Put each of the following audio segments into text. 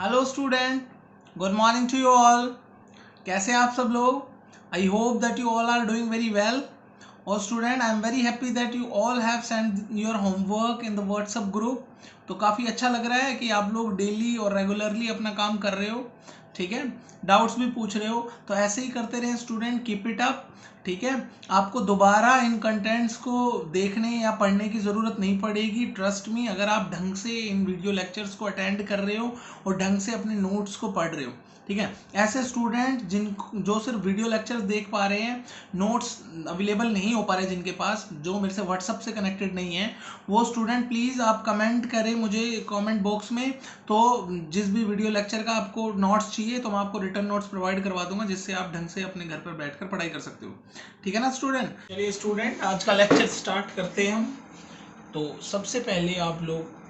Hello student, good morning to you all. कैसे हैं आप सब लोग? I hope that you all are doing very well. और student, I am very happy that you all have send your homework in the WhatsApp group. तो काफ़ी अच्छा लग रहा है कि आप लोग डेली और रेगुलरली अपना काम कर रहे हो। ठीक है, डाउट्स भी पूछ रहे हो, तो ऐसे ही करते रहें स्टूडेंट, कीप इट अप। ठीक है, आपको दोबारा इन कंटेंट्स को देखने या पढ़ने की ज़रूरत नहीं पड़ेगी। ट्रस्ट मी, अगर आप ढंग से इन वीडियो लेक्चर्स को अटेंड कर रहे हो और ढंग से अपने नोट्स को पढ़ रहे हो। ठीक है, ऐसे स्टूडेंट जो सिर्फ वीडियो लेक्चर्स देख पा रहे हैं, नोट्स अवेलेबल नहीं हो पा रहे जिनके पास, जो मेरे से व्हाट्सअप से कनेक्टेड नहीं है, वो स्टूडेंट प्लीज़ आप कमेंट करें मुझे कमेंट बॉक्स में। तो जिस भी वीडियो लेक्चर का आपको नोट्स चाहिए तो मैं आपको रिटर्न नोट्स प्रोवाइड करवा दूंगा, जिससे आप ढंग से अपने घर पर बैठकर पढ़ाई कर सकते हो। ठीक है ना स्टूडेंट? चलिए स्टूडेंट, आज का लेक्चर स्टार्ट करते हैं हम। तो सबसे पहले आप लोग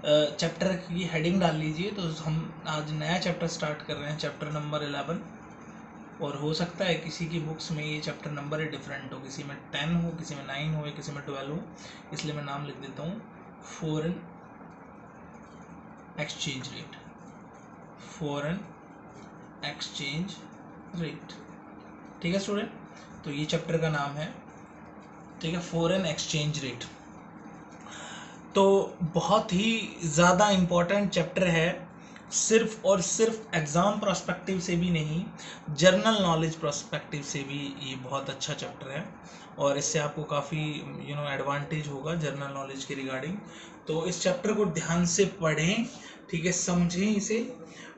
चैप्टर की हेडिंग डाल लीजिए। तो हम आज नया चैप्टर स्टार्ट कर रहे हैं, चैप्टर नंबर 11। और हो सकता है किसी की बुक्स में ये चैप्टर नंबर ही डिफरेंट हो, किसी में 10 हो, किसी में 9 हो, किसी में 12 हो। इसलिए मैं नाम लिख देता हूँ foreign exchange rate. Foreign exchange rate. ठीक है स्टूडेंट, तो ये चैप्टर का नाम है, ठीक है, फॉरेन एक्सचेंज रेट। तो बहुत ही ज़्यादा इम्पोर्टेंट चैप्टर है, सिर्फ और सिर्फ एग्ज़ाम प्रोस्पेक्टिव से भी नहीं, जर्नल नॉलेज प्रोस्पेक्टिव से भी ये बहुत अच्छा चैप्टर है। और इससे आपको काफ़ी एडवांटेज होगा जर्नल नॉलेज के रिगार्डिंग। तो इस चैप्टर को ध्यान से पढ़ें, ठीक है, समझें इसे,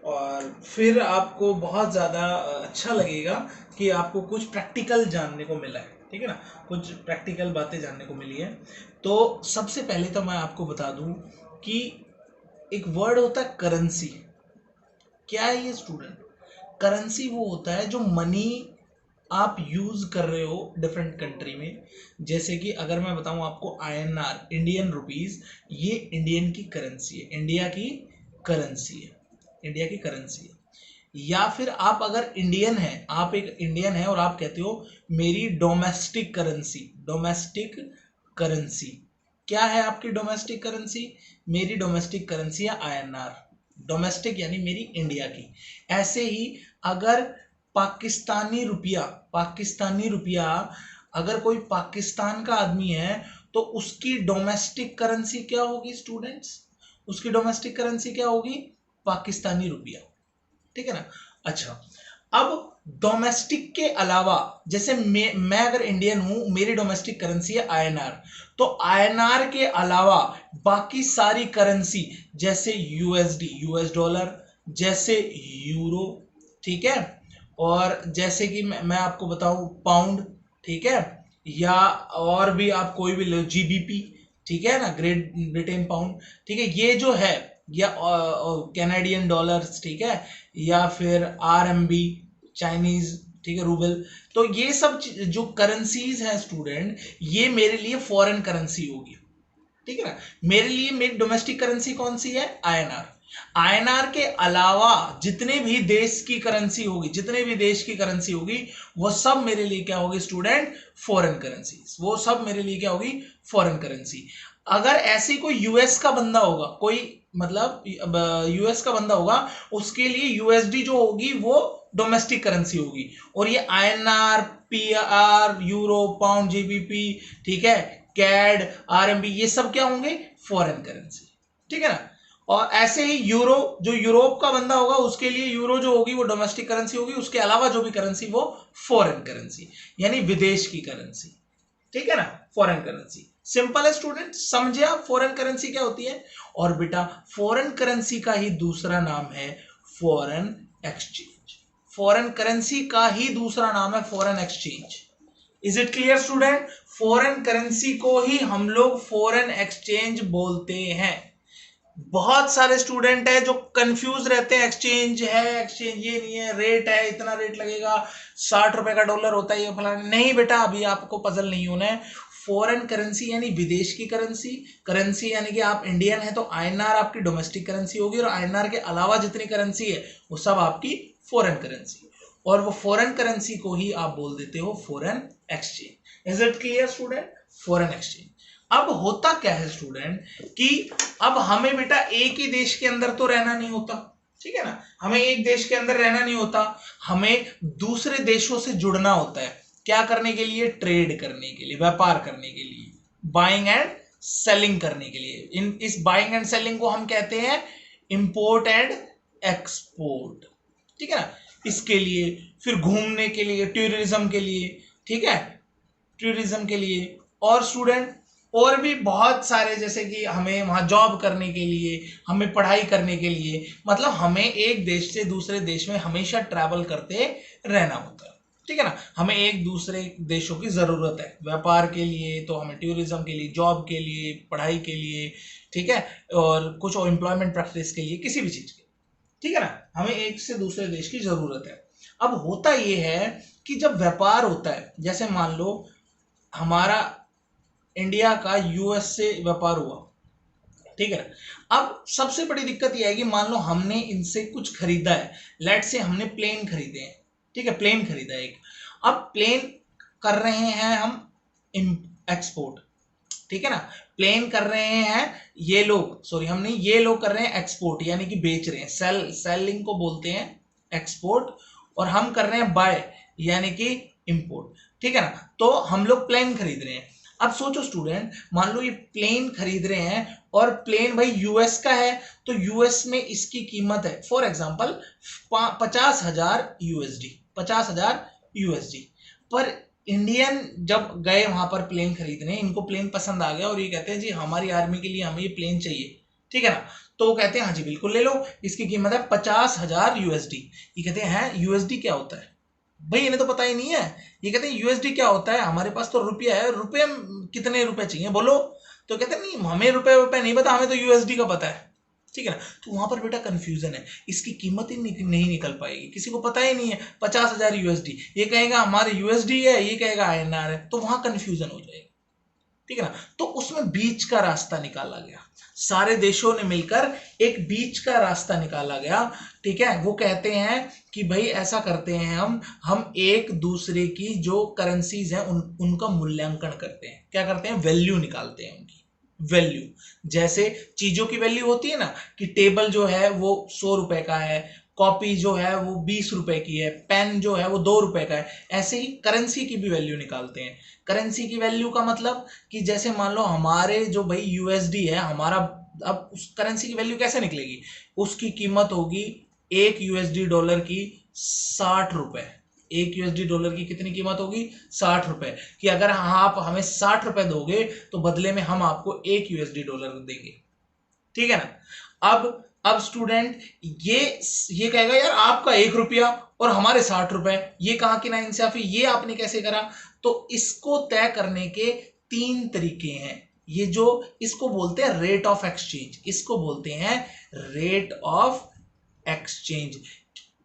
और फिर आपको बहुत ज़्यादा अच्छा लगेगा कि आपको कुछ प्रैक्टिकल जानने को मिला है। ठीक है ना, कुछ प्रैक्टिकल बातें जानने को मिली है। तो सबसे पहले तो मैं आपको बता दूं कि एक वर्ड होता है करेंसी। क्या है ये स्टूडेंट? करेंसी वो होता है जो मनी आप यूज कर रहे हो डिफरेंट कंट्री में। जैसे कि अगर मैं बताऊं आपको, INR, इंडियन रुपीज, ये इंडियन की करेंसी है, इंडिया की करेंसी है, इंडिया की करेंसी है। या फिर आप अगर इंडियन है, आप एक इंडियन है और आप कहते हो मेरी डोमेस्टिक करेंसी, डोमेस्टिक करेंसी क्या है आपकी डोमेस्टिक करेंसी? मेरी डोमेस्टिक करेंसी है INR। डोमेस्टिक यानी मेरी इंडिया की। ऐसे ही अगर पाकिस्तानी रुपया, पाकिस्तानी रुपया अगर कोई पाकिस्तान का आदमी है तो उसकी डोमेस्टिक करेंसी क्या होगी स्टूडेंट्स? उसकी डोमेस्टिक करेंसी क्या होगी? पाकिस्तानी रुपया। ठीक है ना। अच्छा, अब डोमेस्टिक के अलावा, जैसे मैं अगर इंडियन हूं, मेरी डोमेस्टिक करेंसी है INR, तो INR के अलावा बाकी सारी करेंसी, जैसे USD, US डॉलर, जैसे यूरो, ठीक है, और जैसे कि मैं आपको बताऊं पाउंड, ठीक है, या और भी आप कोई भी लो, GBP, ठीक है ना, ग्रेट ब्रिटेन पाउंड, ठीक है, ये जो है, या कैनेडियन डॉलर्स, ठीक है, या फिर RMB, चाइनीज, ठीक है, रूबल। तो ये सब जो करेंसीज हैं स्टूडेंट, ये मेरे लिए फॉरेन करेंसी होगी। ठीक है ना। मेरे लिए मेरी डोमेस्टिक करेंसी कौन सी है? INR। INR के अलावा जितने भी देश की करेंसी होगी, जितने भी देश की करेंसी होगी, वो सब मेरे लिए क्या होगी स्टूडेंट? Foreign currency. वो सब मेरे लिए क्या होगी? Foreign currency. अगर ऐसी कोई यूएस का बंदा होगा, कोई मतलब यूएस का बंदा होगा, उसके लिए USD जो होगी वो डोमेस्टिक करेंसी होगी, और ये INR, PR, euro, pound, GBP, ठीक है, कैड, RMB, ये सब क्या होंगे? Foreign currency. ठीक है ना। और ऐसे ही यूरो, जो यूरोप का बंदा होगा उसके लिए यूरो जो होगी वो डोमेस्टिक करेंसी होगी, उसके अलावा जो भी करेंसी वो फॉरेन करेंसी, यानी विदेश की करेंसी। ठीक है ना, फॉरेन करेंसी। सिंपल है स्टूडेंट, समझे आप फॉरेन करेंसी क्या होती है? और बेटा, फॉरेन करेंसी का ही दूसरा नाम है फॉरेन एक्सचेंज। फॉरेन करेंसी का ही दूसरा नाम है foreign exchange. Is it clear student? Foreign currency को ही हम लोग फॉरेन एक्सचेंज बोलते हैं। बहुत सारे स्टूडेंट है जो कंफ्यूज रहते हैं, एक्सचेंज है, एक्सचेंज ये नहीं है, रेट है, इतना रेट लगेगा, 60 रुपए का डॉलर होता है, ये फलाना। नहीं बेटा, अभी आपको पजल नहीं होना है। फॉरेन करेंसी यानी विदेश की करेंसी। करेंसी यानी कि आप इंडियन है तो INR आपकी डोमेस्टिक करेंसी होगी, और INR के अलावा जितनी करेंसी है वो सब आपकी फॉरेन करेंसी, और वो फॉरेन करेंसी को ही आप बोल देते हो foreign exchange. Is it clear student? Foreign exchange. अब होता क्या है स्टूडेंट कि अब हमें बेटा एक ही देश के अंदर तो रहना नहीं होता, ठीक है ना, हमें एक देश के अंदर रहना नहीं होता, हमें दूसरे देशों से जुड़ना होता है। क्या करने के लिए? ट्रेड करने के लिए, व्यापार करने के लिए, बाइंग एंड सेलिंग करने के लिए। इस बाइंग एंड सेलिंग को हम कहते हैं इंपोर्ट एंड एक्सपोर्ट, ठीक है ना। इसके लिए फिर घूमने के लिए, टूरिज्म के लिए, ठीक है, टूरिज्म के लिए। और स्टूडेंट और भी बहुत सारे, जैसे कि हमें वहां जॉब करने के लिए, हमें पढ़ाई करने के लिए, मतलब हमें एक देश से दूसरे देश में हमेशा ट्रैवल करते रहना होता है, ठीक है ना। हमें एक दूसरे देशों की जरूरत है व्यापार के लिए, तो हमें टूरिज्म के लिए, जॉब के लिए, पढ़ाई के लिए, ठीक है, और कुछ एम्प्लॉयमेंट प्रैक्टिस के लिए, किसी भी चीज के, ठीक है ना, हमें एक से दूसरे देश की जरूरत है। अब होता यह है कि जब व्यापार होता है, जैसे मान लो हमारा इंडिया का यूएस से व्यापार हुआ, ठीक है। अब सबसे बड़ी दिक्कत यह है कि मान लो हमने इनसे कुछ खरीदा है, लेट से हमने प्लेन खरीदे हैं, ठीक है, प्लेन खरीदा है एक। अब प्लेन कर रहे हैं हम एक्सपोर्ट, ठीक है ना, प्लेन कर रहे हैं ये लोग, सॉरी हम नहीं, ये लोग कर रहे हैं एक्सपोर्ट, यानी कि बेच रहे हैं, सेलिंग को बोलते हैं एक्सपोर्ट, और हम कर रहे हैं बाय, यानी कि इंपोर्ट, ठीक है ना। तो हम लोग प्लेन खरीद रहे हैं। अब सोचो स्टूडेंट, मान लो ये प्लेन खरीद रहे हैं और प्लेन भाई यूएस का है, तो यूएस में इसकी कीमत है फॉर एग्जांपल 50,000 यूएसडी, 50,000 यूएसडी। पर इंडियन जब गए वहां पर प्लेन खरीदने, इनको प्लेन पसंद आ गया और ये कहते हैं जी हमारी आर्मी के लिए हमें ये प्लेन चाहिए, ठीक है ना। तो वो कहते हैं हाँ जी बिल्कुल ले लो, इसकी कीमत है 50,000 यूएसडी। ये कहते हैं यूएसडी क्या होता है? भाई इन्हें तो पता ही नहीं है। ये कहते हैं यूएसडी क्या होता है, हमारे पास तो रुपया है, रुपये कितने रुपए चाहिए बोलो। तो कहते हैं नहीं हमें रुपए नहीं पता, हमें तो यूएसडी का पता है, ठीक है ना। तो वहां पर बेटा कंफ्यूजन है, इसकी कीमत ही नहीं निकल पाएगी, किसी को पता ही नहीं है 50,000 यूएसडी, ये कहेगा हमारे यूएसडी है, ये कहेगा आईएनआर है, तो वहां कंफ्यूजन हो जाएगी, ठीक है ना। तो उसमें बीच का रास्ता निकाला गया, सारे देशों ने मिलकर एक बीच का रास्ता निकाला गया, ठीक है। वो कहते हैं कि भाई ऐसा करते हैं हम एक दूसरे की जो करेंसीज हैं उनका मूल्यांकन करते हैं। क्या करते हैं? वैल्यू निकालते हैं उनकी वैल्यू। जैसे चीजों की वैल्यू होती है ना, कि टेबल जो है वो 100 रुपए का है, कॉपी जो है वो 20 रुपए की है, पेन जो है वो 2 रुपए का है, ऐसे ही करेंसी की भी वैल्यू निकालते हैं। करेंसी की वैल्यू का मतलब कि जैसे मान लो हमारे जो भाई यूएसडी है हमारा, अब उस करेंसी की वैल्यू कैसे निकलेगी? उसकी कीमत होगी एक यूएसडी डॉलर की 60 रुपए। एक यूएसडी डॉलर की कितनी कीमत होगी? 60 रुपए। कि अगर आप हमें 60 रुपए दोगे तो बदले में हम आपको एक यूएसडी डॉलर देंगे, ठीक है ना। अब स्टूडेंट ये कहेगा यार आपका 1 रुपया और हमारे 60 रुपए, ये कहां की नाइंसाफी, ये आपने कैसे करा? तो इसको तय करने के 3 तरीके हैं। ये जो इसको बोलते हैं रेट ऑफ एक्सचेंज, इसको बोलते हैं रेट ऑफ एक्सचेंज।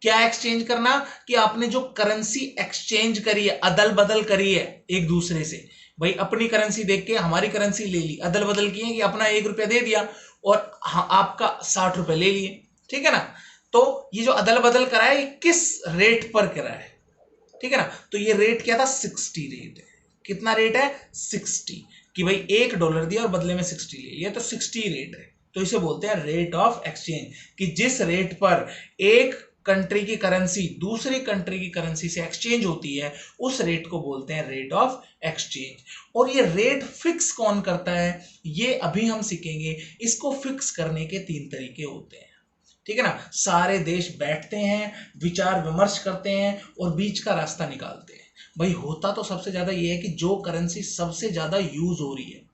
क्या एक्सचेंज करना? कि आपने जो करेंसी एक्सचेंज करी है, अदल बदल करी है एक दूसरे से, भाई अपनी करेंसी देख के हमारी करेंसी ले ली, अदल बदल किए कि अपना 1 रुपया दे दिया और आपका 60 रुपए ले लिए, ठीक है ना। तो ये जो अदल बदल करा है ये किस रेट पर करा है, ठीक है ना। तो ये रेट क्या था? 60 रेट है। कितना रेट है? 60। कि भाई $1 दिया और बदले में 60 ले लिया, तो 60 रेट है। तो इसे बोलते हैं रेट ऑफ एक्सचेंज, कि जिस रेट पर एक कंट्री की करेंसी दूसरी कंट्री की करेंसी से एक्सचेंज होती है उस रेट को बोलते हैं रेट ऑफ एक्सचेंज। और ये रेट फिक्स कौन करता है ये अभी हम सीखेंगे। इसको फिक्स करने के 3 तरीके होते हैं, ठीक है ना। सारे देश बैठते हैं, विचार विमर्श करते हैं और बीच का रास्ता निकालते हैं। भाई होता तो सबसे ज्यादा ये है कि जो करेंसी सबसे ज्यादा यूज हो रही है,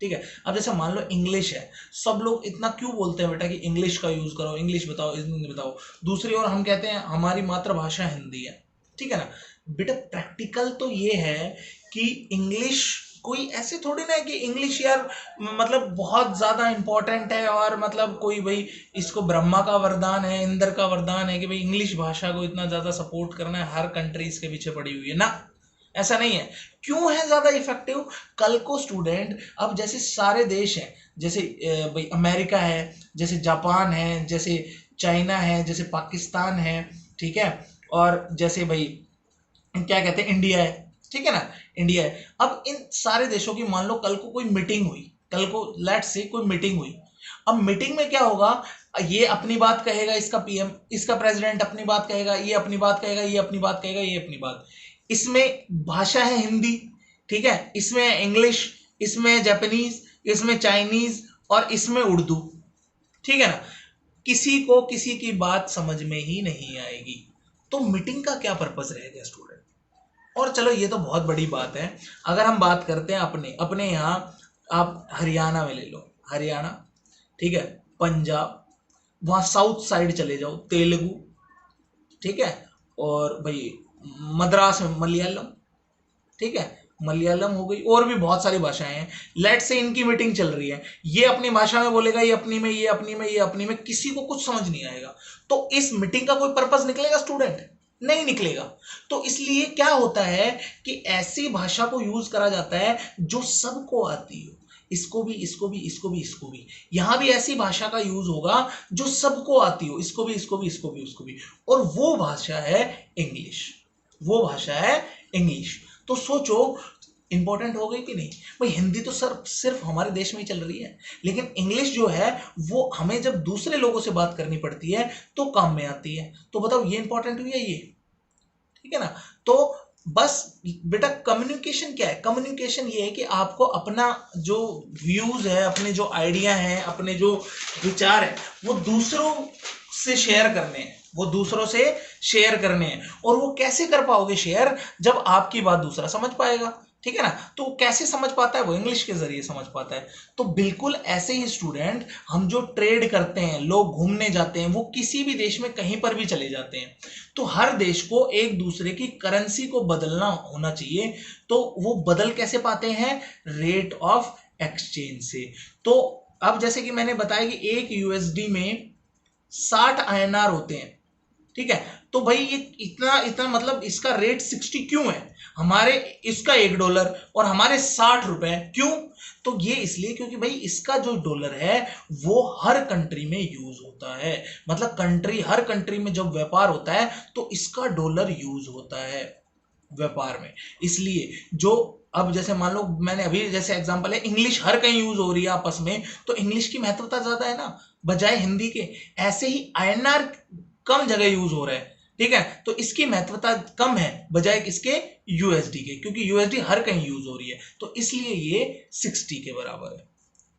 ठीक है। अब जैसे मान लो इंग्लिश है, सब लोग इतना क्यों बोलते हैं बेटा कि इंग्लिश का यूज करो, इंग्लिश बताओ, हिंदी बताओ। दूसरी ओर हम कहते हैं हमारी मातृभाषा हिंदी है, ठीक है ना। बेटा प्रैक्टिकल तो ये है कि इंग्लिश कोई ऐसे थोड़ी ना है कि इंग्लिश यार मतलब बहुत ज्यादा इंपॉर्टेंट है और मतलब कोई भाई इसको ब्रह्मा का वरदान है, इंद्र का वरदान है कि भाई इंग्लिश भाषा को इतना ज्यादा सपोर्ट करना है, हर कंट्री इसके पीछे पड़ी हुई है ना, ऐसा नहीं है। क्यों है ज्यादा इफेक्टिव? कल को स्टूडेंट, अब जैसे सारे देश हैं, जैसे भाई अमेरिका है, जैसे जापान है, जैसे चाइना है, जैसे पाकिस्तान है, ठीक है, और जैसे भाई क्या कहते हैं इंडिया है, ठीक है ना, इंडिया है। अब इन सारे देशों की मान लो कल को कोई मीटिंग हुई, कल को लेट्स से कोई मीटिंग हुई। अब मीटिंग में क्या होगा, ये अपनी बात कहेगा, इसका पीएम, इसका प्रेसिडेंट अपनी बात कहेगा, ये अपनी बात कहेगा, ये अपनी बात कहेगा, ये अपनी बात। इसमें भाषा है हिंदी, ठीक है, इसमें इंग्लिश, इसमें जापानीज, इसमें चाइनीज और इसमें उर्दू, ठीक है ना। किसी को किसी की बात समझ में ही नहीं आएगी, तो मीटिंग का क्या पर्पस रहेगा स्टूडेंट। और चलो ये तो बहुत बड़ी बात है। अगर हम बात करते हैं अपने अपने यहाँ, आप हरियाणा में ले लो, हरियाणा, ठीक है, पंजाब, वहाँ साउथ साइड चले जाओ, तेलुगु, ठीक है, और भाई मद्रास में मलयालम, ठीक है, मलयालम हो गई, और भी बहुत सारी भाषाएं हैं। लेट से इनकी मीटिंग चल रही है, ये अपनी भाषा में बोलेगा, ये अपनी में, ये अपनी में, ये अपनी में, किसी को कुछ समझ नहीं आएगा। तो इस मीटिंग का कोई पर्पस निकलेगा स्टूडेंट, नहीं निकलेगा। तो इसलिए क्या होता है कि ऐसी भाषा को यूज करा जाता है जो सबको आती हो, इसको भी, इसको भी, इसको भी, इसको भी। यहां भी ऐसी भाषा का यूज होगा जो सबको आती हो, इसको भी, इसको भी, इसको भी, उसको भी, और वो भाषा है इंग्लिश, वो भाषा है इंग्लिश। तो सोचो इंपॉर्टेंट हो गई कि नहीं भाई। हिंदी तो सर सिर्फ हमारे देश में ही चल रही है, लेकिन इंग्लिश जो है वो हमें जब दूसरे लोगों से बात करनी पड़ती है तो काम में आती है। तो बताओ ये इंपॉर्टेंट हुई है ये, ठीक है ना। तो बस बेटा कम्युनिकेशन क्या है, कम्युनिकेशन ये है कि आपको अपना जो व्यूज है, अपने जो आइडिया है, अपने जो विचार है, वो दूसरों से शेयर करने हैं, वो दूसरों से शेयर करने हैं। और वो कैसे कर पाओगे शेयर, जब आपकी बात दूसरा समझ पाएगा, ठीक है ना। तो कैसे समझ पाता है, वो इंग्लिश के जरिए समझ पाता है। तो बिल्कुल ऐसे ही स्टूडेंट, हम जो ट्रेड करते हैं, लोग घूमने जाते हैं, वो किसी भी देश में कहीं पर भी चले जाते हैं, तो हर देश को एक दूसरे की करेंसी को बदलना होना चाहिए। तो वो बदल कैसे पाते हैं, रेट ऑफ एक्सचेंज से। तो अब जैसे कि मैंने बताया कि एक यूएसडी में 60 INR होते हैं, ठीक है। तो भाई ये इतना इतना मतलब इसका रेट 60 क्यों है, हमारे इसका $1 और हमारे 60 रुपए क्यों। तो ये इसलिए क्योंकि भाई इसका जो डॉलर है वो हर कंट्री में यूज होता है, मतलब कंट्री, हर कंट्री में जब व्यापार होता है तो इसका डॉलर यूज होता है व्यापार में। इसलिए जो अब जैसे मान लो मैंने अभी जैसे एग्जांपल है, इंग्लिश हर कहीं यूज हो रही है आपस में, तो इंग्लिश की महत्वता ज्यादा है ना बजाय हिंदी के। ऐसे ही INR कम जगह यूज हो रहा है, ठीक है, तो इसकी महत्वता कम है बजाय इसके यूएसडी के, क्योंकि यूएसडी हर कहीं यूज हो रही है, तो इसलिए ये 60 के बराबर है,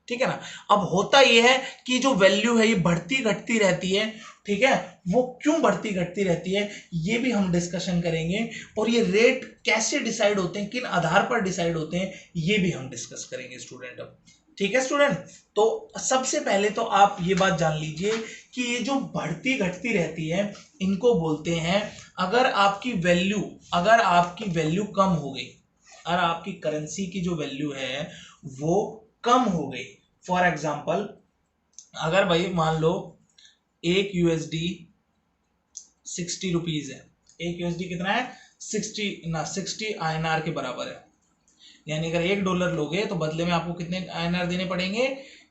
ठीक है ना। अब होता यह है कि जो वैल्यू है ये बढ़ती घटती रहती है, ठीक है, वो क्यों बढ़ती घटती रहती है ये भी हम डिस्कशन करेंगे। और ये रेट कैसे डिसाइड होते हैं, किन आधार पर डिसाइड होते हैं, ये भी हम डिस्कस करेंगे स्टूडेंट अब, ठीक है स्टूडेंट। तो सबसे पहले तो आप ये बात जान लीजिए कि ये जो बढ़ती घटती रहती है इनको बोलते हैं, अगर आपकी वैल्यू कम हो गई, अगर आपकी करेंसी की जो वैल्यू है वो कम हो गई। फॉर एग्जाम्पल अगर भाई मान लो एक यूएसडी 60 रुपीज है, एक यूएसडी कितना है 60 INR के बराबर है। यानी अगर $1 लोगे तो बदले में आपको कितने INR देने पड़ेंगे,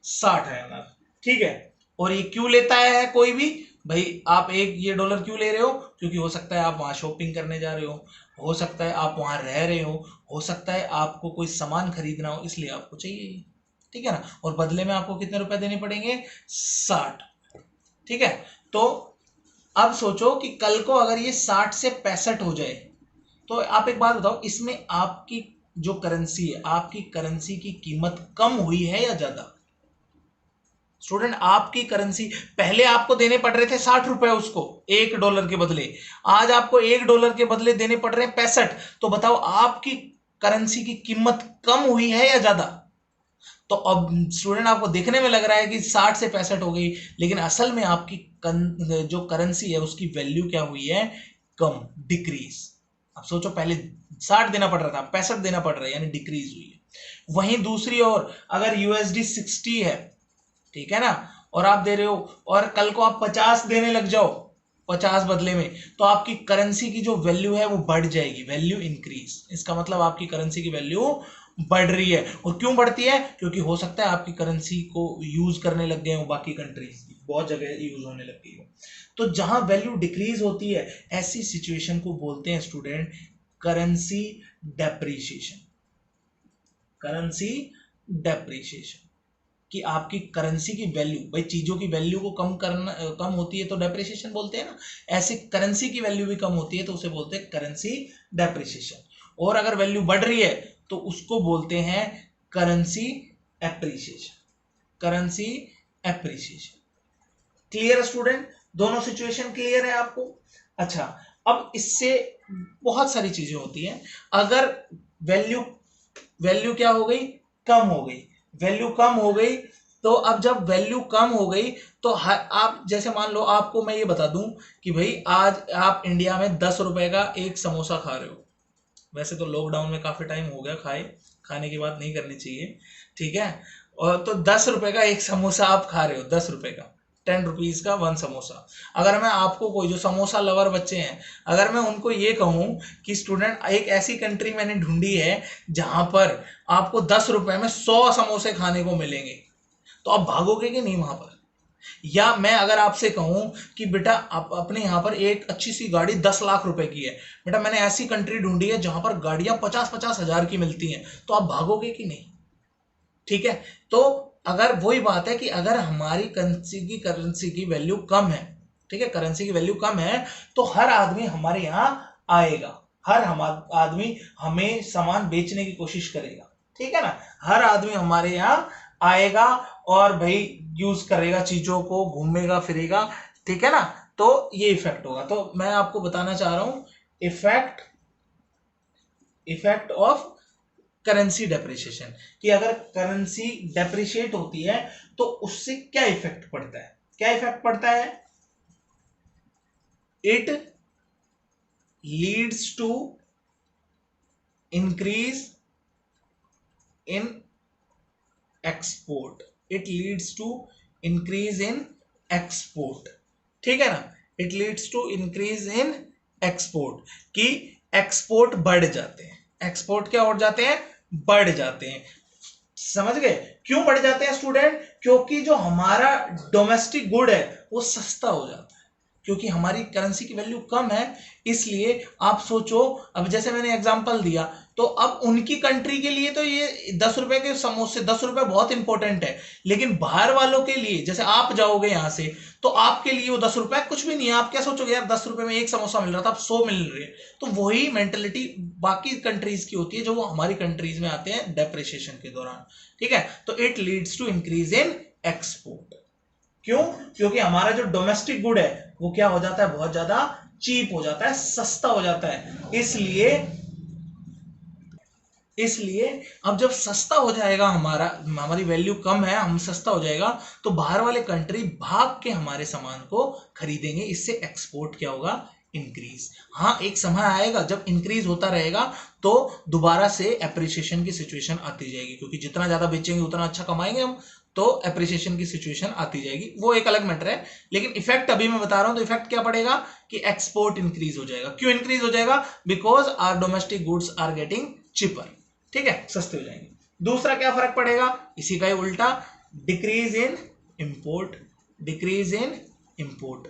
60 INR, ठीक है। और ये क्यों लेता है कोई भी, भाई आप एक ये डॉलर क्यों ले रहे हो, क्योंकि हो सकता है आप वहां शॉपिंग करने जा रहे हो सकता है आप वहां रह रहे हो सकता है आपको कोई सामान खरीदना हो, इसलिए आपको चाहिए, ठीक है ना। और बदले में आपको कितने रुपए देने पड़ेंगे, 60, ठीक है। तो अब सोचो कि कल को अगर ये 60 से 65 हो जाए, तो आप एक बात बताओ, इसमें आपकी जो करेंसी है, आपकी करेंसी की कीमत कम हुई है या ज्यादा। स्टूडेंट आपकी करेंसी, पहले आपको देने पड़ रहे थे 60 रुपए उसको $1 के बदले, आज आपको $1 के बदले देने पड़ रहे हैं 65। तो बताओ आपकी करेंसी की कीमत कम हुई है या ज्यादा। तो अब स्टूडेंट आपको देखने में लग रहा है कि 60 से 65 हो गई, लेकिन असल में आपकी जो करेंसी है उसकी वैल्यू क्या हुई है, कम, डिक्रीज। अब सोचो पहले 60 देना पड़ रहा था, 65 देना पड़ रहा है, यानी डिक्रीज हुई है। वहीं दूसरी ओर अगर यूएसडी 60 है, ठीक है ना, और आप दे रहे हो, और कल को आप 50 देने लग जाओ, 50 बदले में, तो आपकी करेंसी की जो वैल्यू है वो बढ़ जाएगी, वैल्यू इंक्रीज। इसका मतलब आपकी करेंसी की वैल्यू बढ़ रही है। और क्यों बढ़ती है, क्योंकि हो सकता है आपकी करेंसी को यूज करने लग गए हो बाकी कंट्रीज, बहुत जगह यूज होने लग गई हो। तो जहां वैल्यू डिक्रीज होती है ऐसी सिचुएशन को बोलते हैं student currency depreciation, currency depreciation कि आपकी करेंसी की वैल्यू, भाई चीजों की वैल्यू को कम होती है तो डेप्रिसिएशन बोलते हैं ना, ऐसे करेंसी की वैल्यू भी कम होती है तो उसे बोलते हैं करेंसी डेप्रिसिएशन। और अगर वैल्यू बढ़ रही है तो उसको बोलते हैं currency appreciation, currency appreciation. Clear student, दोनों सिचुएशन क्लियर है आपको? अच्छा, अब इससे बहुत सारी चीजें होती हैं। अगर वैल्यू वैल्यू क्या हो गई, कम हो गई, वैल्यू कम हो गई, तो अब जब वैल्यू कम हो गई तो आप जैसे मान लो आपको मैं ये बता दूं कि भाई आज आप इंडिया में 10 रुपए का एक समोसा खा रहे हो, वैसे तो लॉकडाउन में काफी टाइम हो गया खाए, खाने की बात नहीं करनी चाहिए, ठीक है। और तो 10 रुपए का एक समोसा आप खा रहे हो, 10 रुपए का, 10 रुपीज का वन समोसा। अगर मैं आपको कोई जो समोसा लवर बच्चे हैं, अगर मैं उनको ये कहूं कि स्टूडेंट एक ऐसी कंट्री मैंने ढूंढी है जहां पर आपको 10 रुपए में 100 समोसे खाने को मिलेंगे, तो आप भागोगे कि नहीं वहां पर? या मैं अगर आपसे कहूं कि बेटा आप अपने यहां पर एक अच्छी सी गाड़ी 10 लाख रुपए की है, बेटा मैंने ऐसी कंट्री ढूंढी है जहां पर गाड़ियां 50-50 हजार की मिलती हैं, तो आप भागोगे कि नहीं? ठीक है। तो अगर वही बात है कि अगर हमारी करेंसी की वैल्यू कम है, ठीक है, करेंसी की वैल्यू कम है, तो हर आदमी हमारे यहां आएगा, हर आदमी हमें सामान बेचने की कोशिश करेगा, ठीक है ना, हर आदमी हमारे यहां आएगा और भाई यूज करेगा चीजों को, घूमेगा फिरेगा, ठीक है ना। तो ये इफेक्ट होगा। तो मैं आपको बताना चाह रहा हूं effect, effect of currency depreciation, कि अगर करेंसी डेप्रिशिएट होती है तो उससे क्या इफेक्ट पड़ता है, क्या इफेक्ट पड़ता है? It leads to increase in export, it leads to increase in export, ठीक है ना, it leads to increase in export, कि एक्सपोर्ट बढ़ जाते हैं, एक्सपोर्ट क्या हो जाते हैं, बढ़ जाते हैं। समझ गए क्यों बढ़ जाते हैं स्टूडेंट? क्योंकि जो हमारा डोमेस्टिक गुड है वो सस्ता हो जाता है, क्योंकि हमारी करेंसी की वैल्यू कम है। इसलिए आप सोचो, अब जैसे मैंने एग्जांपल दिया, तो अब उनकी कंट्री के लिए तो ये 10 रुपए के समोसे, 10 रुपए बहुत इंपॉर्टेंट है, लेकिन बाहर वालों के लिए, जैसे आप जाओगे यहां से, तो आपके लिए वो 10 रुपए कुछ भी नहीं है। आप क्या सोचोगे, यार 10 रुपए में एक समोसा मिल रहा था, अब 100 मिल रहे हैं। तो वही मेंटेलिटी बाकी कंट्रीज की होती है जो वो हमारी कंट्रीज में आते हैं डेप्रिसिएशन के दौरान, ठीक है। तो it leads to increase in export. क्यों? क्योंकि हमारा जो डोमेस्टिक गुड है वो क्या हो जाता है, बहुत ज्यादा चीप हो जाता है, सस्ता हो जाता है। इसलिए इसलिए अब जब सस्ता हो जाएगा, हमारी वैल्यू कम है, हम सस्ता हो जाएगा, तो बाहर वाले कंट्री भाग के हमारे सामान को खरीदेंगे। इससे एक्सपोर्ट क्या होगा, इंक्रीज। हाँ, एक समय आएगा जब इंक्रीज होता रहेगा तो दोबारा से एप्रिसिएशन की सिचुएशन आती जाएगी, क्योंकि जितना ज्यादा बेचेंगे उतना अच्छा कमाएंगे हम, तो एप्रिसिएशन की सिचुएशन आती जाएगी, वो एक अलग मैटर है। लेकिन इफेक्ट अभी मैं बता रहा हूं, तो इफेक्ट क्या पड़ेगा कि एक्सपोर्ट इंक्रीज हो जाएगा। क्यों इंक्रीज हो जाएगा? Because our domestic goods are getting cheaper, ठीक है, सस्ते हो जाएंगे। दूसरा क्या फर्क पड़ेगा, इसी का ही उल्टा, decrease in import, decrease in import,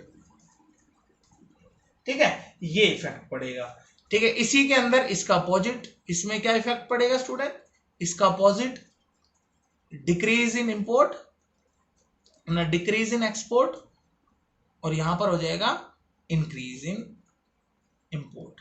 ठीक है, ये इफेक्ट पड़ेगा, ठीक है। इसी के अंदर इसका अपोजिट, इसमें क्या इफेक्ट पड़ेगा स्टूडेंट, इसका अपोजिट, डिक्रीज इन इंपोर्ट ना, डिक्रीज इन एक्सपोर्ट, और यहां पर हो जाएगा इंक्रीज इन इंपोर्ट,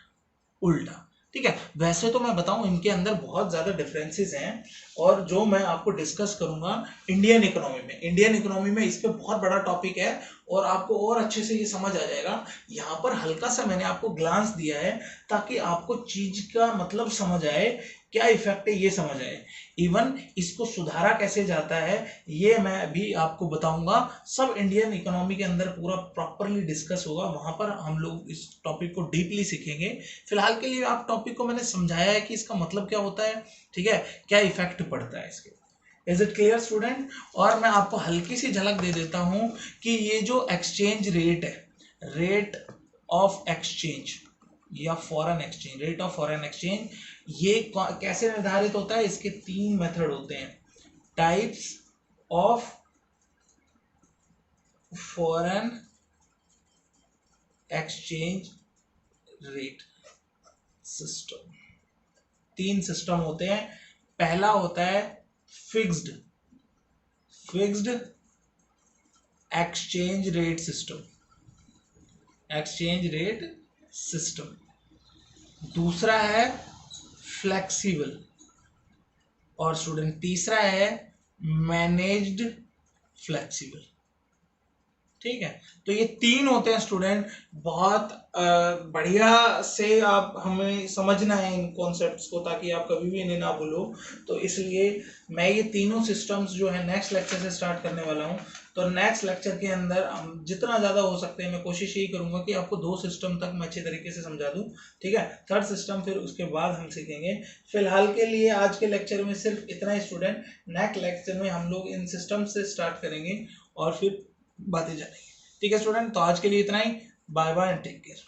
उल्टा, ठीक है। वैसे तो मैं बताऊं इनके अंदर बहुत ज्यादा डिफरेंसेस हैं, और जो मैं आपको डिस्कस करूंगा इंडियन इकोनॉमी में, इंडियन इकोनॉमी में इस पे बहुत बड़ा टॉपिक है, और आपको और अच्छे से ये समझ आ जाएगा। यहाँ पर हल्का सा मैंने आपको ग्लांस दिया है ताकि आपको चीज का मतलब समझ आए, क्या इफेक्ट है ये समझ आए, इवन इसको सुधारा कैसे जाता है ये मैं भी आपको बताऊंगा। सब इंडियन इकोनॉमी के अंदर पूरा प्रॉपरली डिस्कस होगा, वहां पर हम लोग इस टॉपिक को डीपली सीखेंगे। फिलहाल के लिए आप टॉपिक को मैंने समझाया है कि इसका मतलब क्या होता है, ठीक है, क्या इफेक्ट पड़ता है इसके। Is it clear student? और मैं आपको हल्की सी झलक दे देता हूं कि ये जो एक्सचेंज रेट है, रेट ऑफ एक्सचेंज या foreign exchange, rate of foreign exchange, ये कैसे निर्धारित होता है? इसके 3 मेथड होते हैं, types of foreign exchange rate. System. 3 system होते हैं। पहला होता है फिक्स्ड एक्सचेंज रेट सिस्टम, दूसरा है फ्लेक्सिबल, और स्टूडेंट तीसरा है मैनेज्ड फ्लेक्सिबल। ठीक है, तो ये 3 होते हैं स्टूडेंट। बहुत बढ़िया से आप हमें समझना है इन कॉन्सेप्ट्स को, ताकि आप कभी भी इन्हें ना भूलो। तो इसलिए मैं ये तीनों सिस्टम्स जो है नेक्स्ट लेक्चर से स्टार्ट करने वाला हूँ। तो नेक्स्ट लेक्चर के अंदर हम जितना ज़्यादा हो सकते हैं मैं कोशिश यही करूँगा कि आपको 2 सिस्टम तक मैं अच्छे तरीके से समझा दूँ। ठीक है, थर्ड सिस्टम फिर उसके बाद हम सीखेंगे। फिलहाल के लिए आज के लेक्चर में सिर्फ इतना ही स्टूडेंट। नेक्स्ट लेक्चर में हम लोग इन सिस्टम से स्टार्ट करेंगे और फिर बातें जानेंगे। ठीक है स्टूडेंट, तो आज के लिए इतना ही। Bye bye and take care.